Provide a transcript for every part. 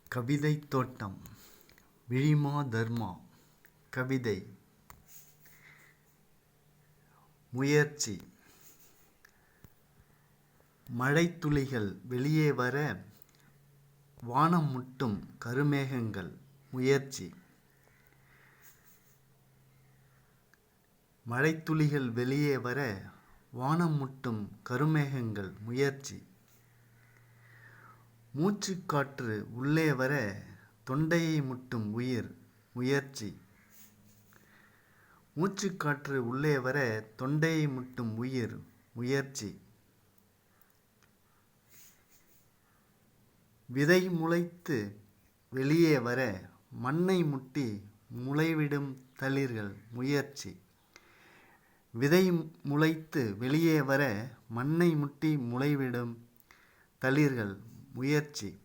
கவிதை தோட்டம் விழிமா தர்மா. கவிதை முயற்சி. மழைத்துளிகள் வெளியே வர வானம் முட்டும் கருமேகங்கள். முயற்சி. மழைத்துளிகள் வெளியே வர வானம் முட்டும் கருமேகங்கள். முயற்சி. மூச்சுக்காற்று உள்ளே வர தொண்டையை முட்டும் உயிர். முயற்சி. மூச்சுக்காற்று உள்ளே வர தொண்டையை முட்டும் உயிர். முயற்சி. விதை முளைத்து வெளியே வர மண்ணை முட்டி முளைவிடும் தளிர்கள். முயற்சி. விதை முளைத்து வெளியே வர மண்ணை முட்டி முளைவிடும் தளிர்கள். முயற்சி.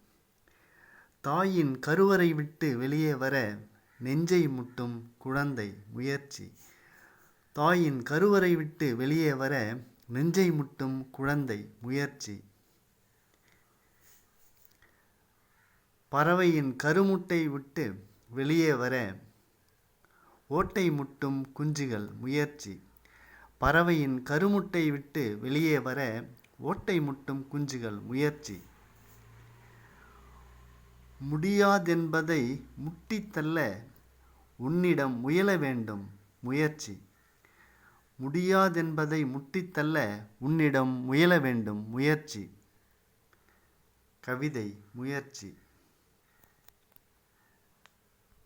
தாயின் கருவறை விட்டு வெளியே வர நெஞ்சை முட்டும் குழந்தை. முயற்சி. தாயின் கருவறை விட்டு வெளியே வர நெஞ்சை முட்டும் குழந்தை. முயற்சி. பறவையின் கருமுட்டை விட்டு வெளியே வர ஓட்டை முட்டும் குஞ்சுகள். முயற்சி. பறவையின் கருமுட்டை விட்டு வெளியே வர ஓட்டை முட்டும் குஞ்சுகள். முயற்சி. முடியாதென்பதை முட்டித்தள்ள உன்னிடம் முயல வேண்டும். முயற்சி. முடியாதென்பதை முட்டித்தள்ள உன்னிடம் முயல வேண்டும். முயற்சி. கவிதை முயற்சி.